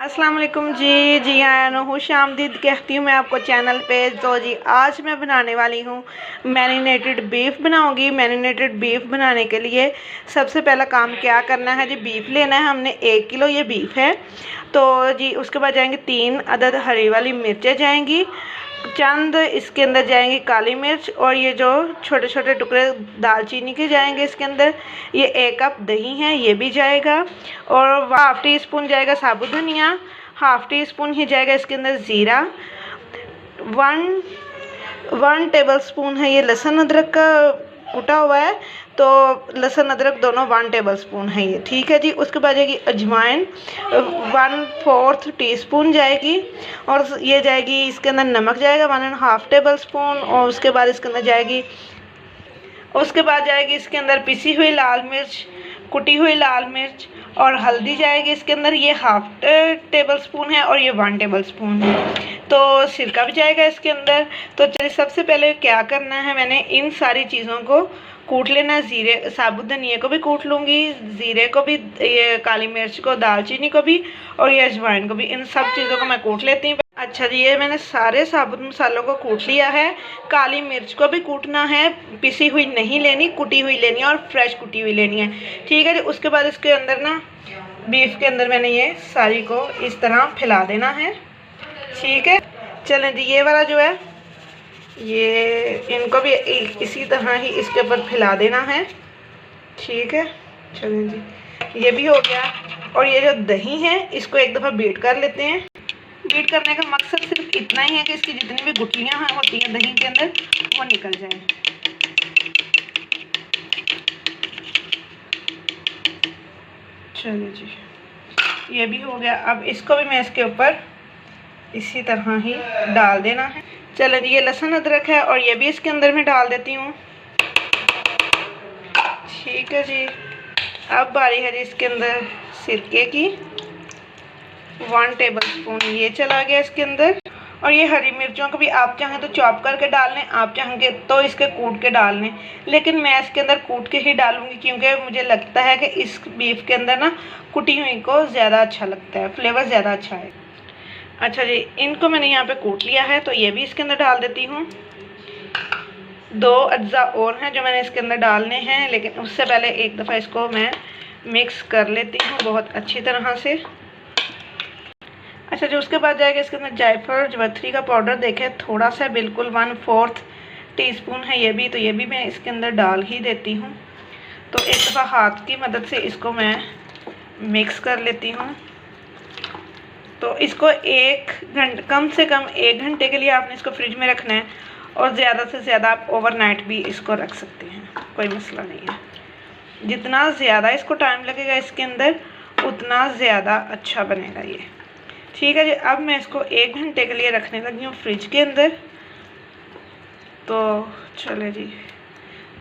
अस्सलाम वालेकुम जी हाँ, खुश आमदीद कहती हूँ मैं आपको चैनल पे। तो जी आज मैं बनाने वाली हूँ मैरिनेटेड बीफ बनाऊँगी। मैरिनेटेड बीफ बनाने के लिए सबसे पहला काम क्या करना है जी, बीफ लेना है हमने 1 किलो ये बीफ है। तो जी उसके बाद जाएंगे 3 अदद हरी वाली मिर्चें जाएंगी, चंद इसके अंदर जाएंगी काली मिर्च, और ये जो छोटे छोटे टुकड़े दालचीनी के जाएंगे इसके अंदर। ये 1 कप दही है ये भी जाएगा, और 1/2 टी स्पून जाएगा साबुत धनिया, 1/2 टी स्पून ही जाएगा इसके अंदर ज़ीरा, 1 टेबल स्पून है ये लहसुन अदरक का कुटा हुआ है। तो लहसुन अदरक दोनों 1 टेबल स्पून है ये, ठीक है जी। उसके बाद जाएगी अजवाइन 1/4 टीस्पून जाएगी, और ये जाएगी इसके अंदर नमक जाएगा 1.5 टेबल स्पून, और उसके बाद इसके अंदर जाएगी इसके अंदर पिसी हुई लाल मिर्च, कुटी हुई लाल मिर्च, और हल्दी जाएगी इसके अंदर। ये 1/2 टेबल स्पून है और ये 1 टेबल स्पून है। तो सिरका भी जाएगा इसके अंदर। तो चलिए सबसे पहले क्या करना है, मैंने इन सारी चीज़ों को कूट लेना है। ज़ीरे साबुत धनिया को भी कूट लूँगी, ज़ीरे को भी, ये काली मिर्च को, दालचीनी को भी, और ये अजवाइन को भी। इन सब चीज़ों को मैं कूट लेती हूँ। अच्छा जी, ये मैंने सारे साबुत मसालों को कूट लिया है। काली मिर्च को भी कूटना है, पिसी हुई नहीं लेनी, कुटी हुई लेनी है, और फ्रेश कुटी हुई लेनी है, ठीक है जी। उसके बाद इसके अंदर ना, बीफ के अंदर मैंने ये सारी को इस तरह फैला देना है, ठीक है। चलें जी, ये वाला जो है ये इनको भी इसी तरह ही इसके ऊपर फैला देना है, ठीक है। चलें जी, ये भी हो गया। और ये जो दही है इसको एक दफ़ा बीट कर लेते हैं। बीट करने का मकसद सिर्फ इतना ही है कि इसकी जितनी भी गुठलियाँ होती हैं दही के अंदर वो निकल जाए। चलिए जी, ये भी हो गया। अब इसको भी मैं इसके ऊपर इसी तरह ही डाल देना है। चलो जी, ये लहसुन अदरक है और ये भी इसके अंदर मैं डाल देती हूँ, ठीक है जी। अब बारी है जी इसके अंदर सिरके की, 1 टेबल स्पून ये चला गया इसके अंदर। और ये हरी मिर्चों को भी आप चाहें तो चॉप करके डाल लें, आप चाहेंगे तो इसके कूट के डाल लें, लेकिन मैं इसके अंदर कूट के ही डालूंगी, क्योंकि मुझे लगता है कि इस बीफ के अंदर ना कुटी हुई को ज़्यादा अच्छा लगता है, फ्लेवर ज़्यादा अच्छा है। अच्छा जी, इनको मैंने यहाँ पे कूट लिया है, तो ये भी इसके अंदर डाल देती हूँ। 2 अज्जा और हैं जो मैंने इसके अंदर डालने हैं, लेकिन उससे पहले एक दफ़ा इसको मैं मिक्स कर लेती हूँ बहुत अच्छी तरह से। अच्छा जी, उसके बाद जाएगा इसके अंदर जायफल जवित्री का पाउडर, देखें थोड़ा सा, बिल्कुल 1/4 टीस्पून है ये भी, तो ये भी मैं इसके अंदर डाल ही देती हूँ। तो एक दफ़ा हाथ की मदद से इसको मैं मिक्स कर लेती हूँ। तो इसको कम से कम 1 घंटे के लिए आपने इसको फ्रिज में रखना है, और ज़्यादा से ज़्यादा आप ओवरनाइट भी इसको रख सकते हैं, कोई मसला नहीं है। जितना ज़्यादा इसको टाइम लगेगा इसके अंदर उतना ज़्यादा अच्छा बनेगा ये, ठीक है जी। अब मैं इसको 1 घंटे के लिए रखने लगी हूँ फ्रिज के अंदर। तो चले जी,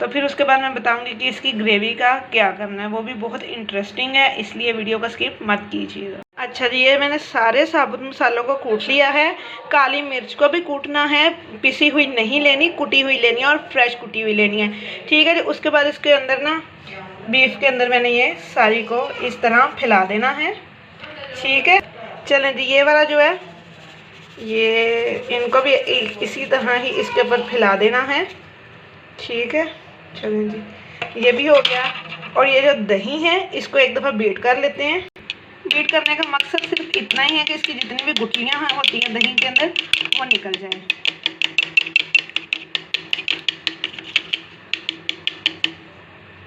तो फिर उसके बाद मैं बताऊंगी कि इसकी ग्रेवी का क्या करना है, वो भी बहुत इंटरेस्टिंग है, इसलिए वीडियो को स्किप मत कीजिएगा। अच्छा जी, ये मैंने सारे साबुत मसालों को कूट लिया है। काली मिर्च को भी कूटना है, पिसी हुई नहीं लेनी, कुटी हुई लेनी है, और फ्रेश कुटी हुई लेनी है, ठीक है जी। उसके बाद इसके अंदर ना, बीफ के अंदर मैंने ये सारी को इस तरह फैला देना है, ठीक है। चलें जी, ये वाला जो है ये इनको भी इसी तरह ही इसके ऊपर फैला देना है, ठीक है। चलें जी, ये भी हो गया। और ये जो दही है इसको एक दफ़ा बीट कर लेते हैं। बीट करने का मकसद सिर्फ इतना ही है कि इसकी जितनी भी गुठलियाँ होती हैं दही के अंदर वो निकल जाए।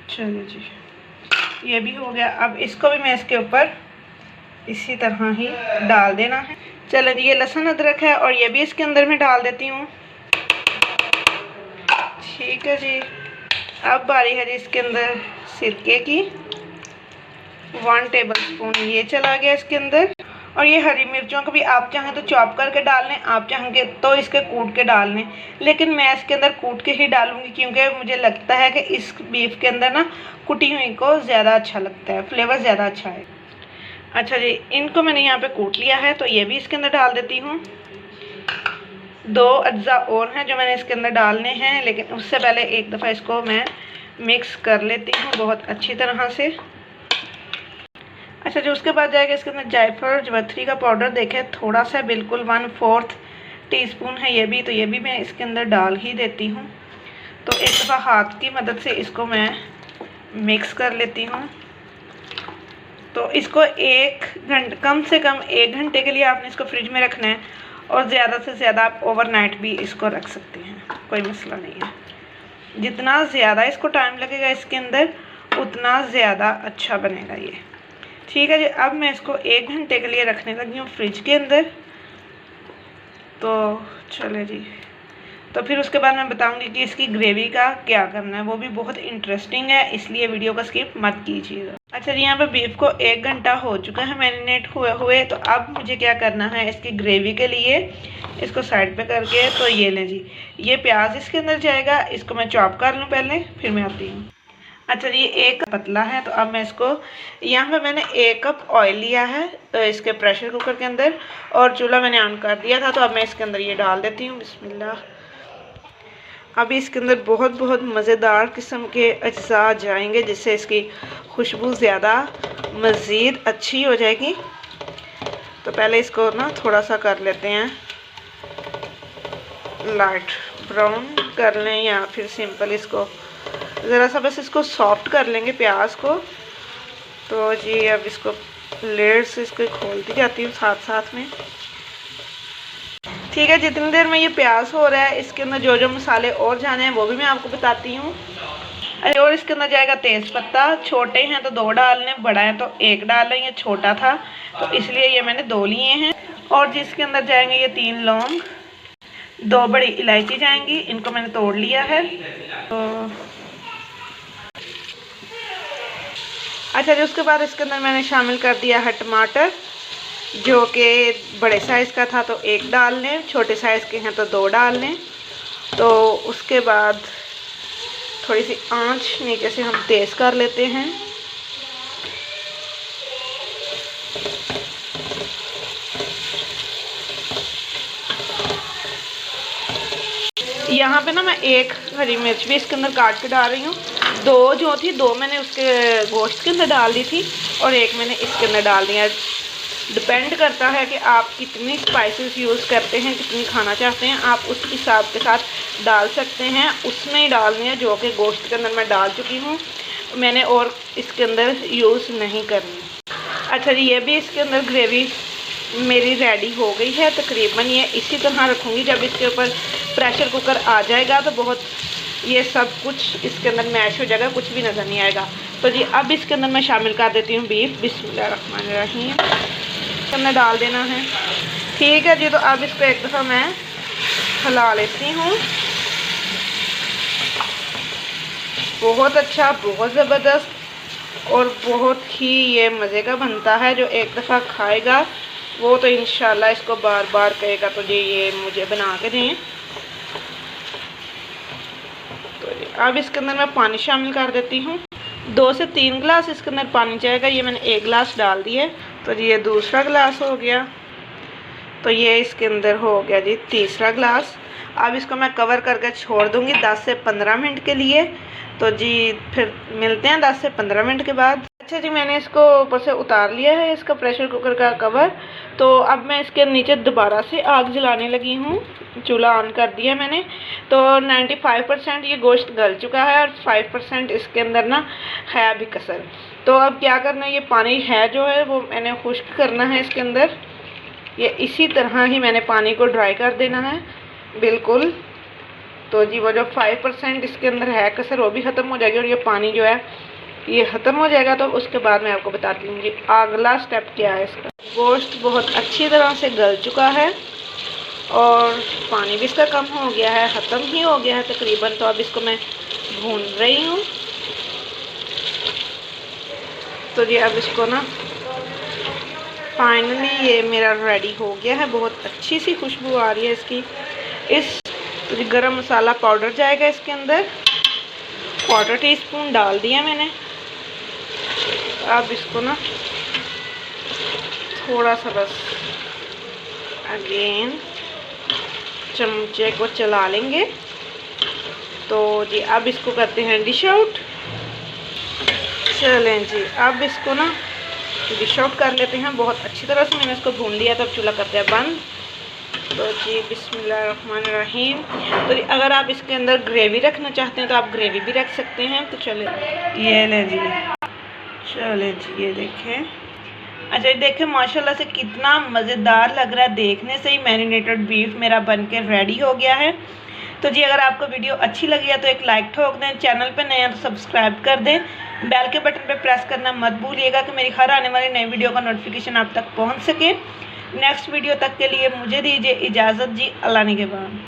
चलिए जी, ये भी हो गया। अब इसको भी मैं इसके ऊपर इसी तरह ही डाल देना है। चलो जी, ये लहसुन अदरक है और ये भी इसके अंदर मैं डाल देती हूँ, ठीक है जी। अब बारी है जी इसके अंदर सिरके की, 1 टेबल स्पून ये चला गया इसके अंदर। और ये हरी मिर्चों को भी आप चाहें तो चॉप करके डाल लें, आप चाहेंगे तो इसके कूट के डाल लें, लेकिन मैं इसके अंदर कूट के ही डालूंगी, क्योंकि मुझे लगता है कि इस बीफ के अंदर ना कुटी हुई को ज़्यादा अच्छा लगता है, फ्लेवर ज़्यादा अच्छा है। अच्छा जी, इनको मैंने यहाँ पे कूट लिया है, तो ये भी इसके अंदर डाल देती हूँ। 2 अज्जा और हैं जो मैंने इसके अंदर डालने हैं, लेकिन उससे पहले एक दफ़ा इसको मैं मिक्स कर लेती हूँ बहुत अच्छी तरह से। अच्छा जो उसके बाद जाएगा इसके अंदर जायफल जवैत्री का पाउडर देखें थोड़ा सा, बिल्कुल 1/4 टीस्पून है ये भी, तो ये भी मैं इसके अंदर डाल ही देती हूँ। तो एक दफ़ा हाथ की मदद से इसको मैं मिक्स कर लेती हूँ। तो इसको कम से कम 1 घंटे के लिए आपने इसको फ्रिज में रखना है, और ज़्यादा से ज़्यादा आप ओवरनाइट भी इसको रख सकते हैं, कोई मसला नहीं है। जितना ज़्यादा इसको टाइम लगेगा इसके अंदर उतना ज़्यादा अच्छा बनेगा ये। ठीक है जी, अब मैं इसको 1 घंटे के लिए रखने लगी हूँ फ्रिज के अंदर। तो चले जी, तो फिर उसके बाद मैं बताऊंगी कि इसकी ग्रेवी का क्या करना है, वो भी बहुत इंटरेस्टिंग है, इसलिए वीडियो का स्किप मत कीजिएगा। अच्छा जी, यहाँ पे बीफ को 1 घंटा हो चुका है मैरिनेट हुए। तो अब मुझे क्या करना है इसकी ग्रेवी के लिए, इसको साइड पे करके, तो ये लें जी, ये प्याज इसके अंदर जाएगा, इसको मैं चॉप कर लूँ पहले, फिर मैं आती हूँ। अच्छा जी, 1 पतला है, तो अब मैं इसको, यहाँ पे मैंने 1 कप ऑयल लिया है तो इसके प्रेशर कुकर के अंदर, और चूल्हा मैंने ऑन कर दिया था। तो अब मैं इसके अंदर ये डाल देती हूँ, बिस्मिल्लाह। अभी इसके अंदर बहुत मज़ेदार किस्म के अज्जा जाएंगे, जिससे इसकी खुशबू ज़्यादा मज़ीद अच्छी हो जाएगी। तो पहले इसको ना थोड़ा सा कर लेते हैं लाइट ब्राउन कर लें, या फिर सिंपल इसको ज़रा सा बस इसको सॉफ्ट कर लेंगे प्याज को। तो जी अब इसको लेयर से इसको खोलती जाती हूँ साथ में। ठीक है, जितनी देर में ये प्याज हो रहा है इसके अंदर जो मसाले और जाने हैं वो भी मैं आपको बताती हूँ। और इसके अंदर जाएगा तेज़ पत्ता, छोटे हैं तो 2 डालने, बड़ा है तो 1 डाल लें, ये छोटा था तो इसलिए ये मैंने 2 लिए हैं। और जिसके अंदर जाएंगे ये 3 लौंग, 2 बड़ी इलायची जाएंगी, इनको मैंने तोड़ लिया है। तो अच्छा जी, उसके बाद इसके अंदर मैंने शामिल कर दिया है टमाटर, जो कि बड़े साइज़ का था तो 1 डाल लें, छोटे साइज़ के हैं तो 2 डाल लें। तो उसके बाद थोड़ी सी आंच नीचे से हम तेज़ कर लेते हैं। यहाँ पे ना मैं 1 हरी मिर्च भी इसके अंदर काट के डाल रही हूँ। 2 जो थी 2 मैंने उसके गोश्त के अंदर डाल दी थी, और 1 मैंने इसके अंदर डाल दिया। डिपेंड करता है कि आप कितनी स्पाइसेस यूज़ करते हैं, कितनी खाना चाहते हैं, आप उस हिसाब के साथ डाल सकते हैं। उसमें ही डालनी है जो कि गोश्त के अंदर मैं डाल चुकी हूँ, मैंने और इसके अंदर यूज़ नहीं करनी। अच्छा जी, ये भी इसके अंदर ग्रेवी मेरी रेडी हो गई है तकरीबन। ये इसी तरह रखूँगी, जब इसके ऊपर प्रेशर कुकर आ जाएगा तो बहुत ये सब कुछ इसके अंदर मैश हो जाएगा, कुछ भी नज़र नहीं आएगा। तो जी अब इसके अंदर मैं शामिल कर देती हूँ बीफ, बिस्मिल्लाहिर्रहमानिर्रहीम अंदर डाल देना है। ठीक है जी, तो अब इसको एक दफ़ा मैं हिला लेती हूँ। बहुत अच्छा, बहुत ज़बरदस्त और बहुत ही ये मज़े का बनता है। जो एक दफ़ा खाएगा वो तो इंशाल्लाह इसको बार बार कहेगा तो जी ये मुझे बना के दें। तो अब इसके अंदर मैं पानी शामिल कर देती हूँ। 2 से 3 गिलास इसके अंदर पानी जाएगा, ये मैंने 1 गिलास डाल दिए। तो जी ये दूसरा गिलास हो गया, तो ये इसके अंदर हो गया जी तीसरा गिलास। अब इसको मैं कवर करके छोड़ दूँगी 10 से 15 मिनट के लिए। तो जी फिर मिलते हैं 10 से 15 मिनट के बाद। अच्छा जी, मैंने इसको ऊपर से उतार लिया है इसका प्रेशर कुकर का कवर। तो अब मैं इसके नीचे दोबारा से आग जलाने लगी हूँ, चूल्हा ऑन कर दिया मैंने। तो 95% ये गोश्त गल चुका है और 5% इसके अंदर ना है अभी कसर। तो अब क्या करना है, ये पानी है जो है वो मैंने खुश्क करना है इसके अंदर। ये इसी तरह ही मैंने पानी को ड्राई कर देना है बिल्कुल। तो जी वो जो 5% इसके अंदर है कसर वो भी ख़त्म हो जाएगी, और ये पानी जो है ये ख़त्म हो जाएगा। तो उसके बाद मैं आपको बताती हूँ कि अगला स्टेप क्या है इसका। गोश्त बहुत अच्छी तरह से गल चुका है और पानी भी इसका कम हो गया है, ख़त्म ही हो गया है तकरीबन। तो अब इसको मैं भून रही हूँ। तो जी अब इसको ना फाइनली ये मेरा रेडी हो गया है, बहुत अच्छी सी खुशबू आ रही है इसकी। इस तो जी गरम मसाला पाउडर जाएगा इसके अंदर, 1/4 टीस्पून डाल दिया मैंने। अब इसको ना थोड़ा सा बस अगेन चमचे को चला लेंगे। तो जी अब इसको करते हैं डिश आउट। चलें जी, अब इसको ना तो डिश आउट कर लेते हैं। बहुत अच्छी तरह से मैंने इसको भून लिया, तो अब चूल्हा करते हैं बंद। तो जी बिस्मिल्लाहिर्रहमानिर्रहीम। तो अगर आप इसके अंदर ग्रेवी रखना चाहते हैं तो आप ग्रेवी भी रख सकते हैं। तो चले ये ले जी, चले जी, ये देखें। अच्छा, ये देखें माशाल्लाह से कितना मज़ेदार लग रहा है। देखने से ही मैरिनेटेड बीफ मेरा बनके रेडी हो गया है। तो जी अगर आपको वीडियो अच्छी लगी है तो एक लाइक ठोक दें, चैनल पे नए हैं तो सब्सक्राइब कर दें, बेल के बटन पे प्रेस करना मत भूलिएगा कि मेरी हर आने वाली नई वीडियो का नोटिफिकेशन आप तक पहुंच सके। नेक्स्ट वीडियो तक के लिए मुझे दीजिए इजाज़त जी, अल्लाह निगहबान।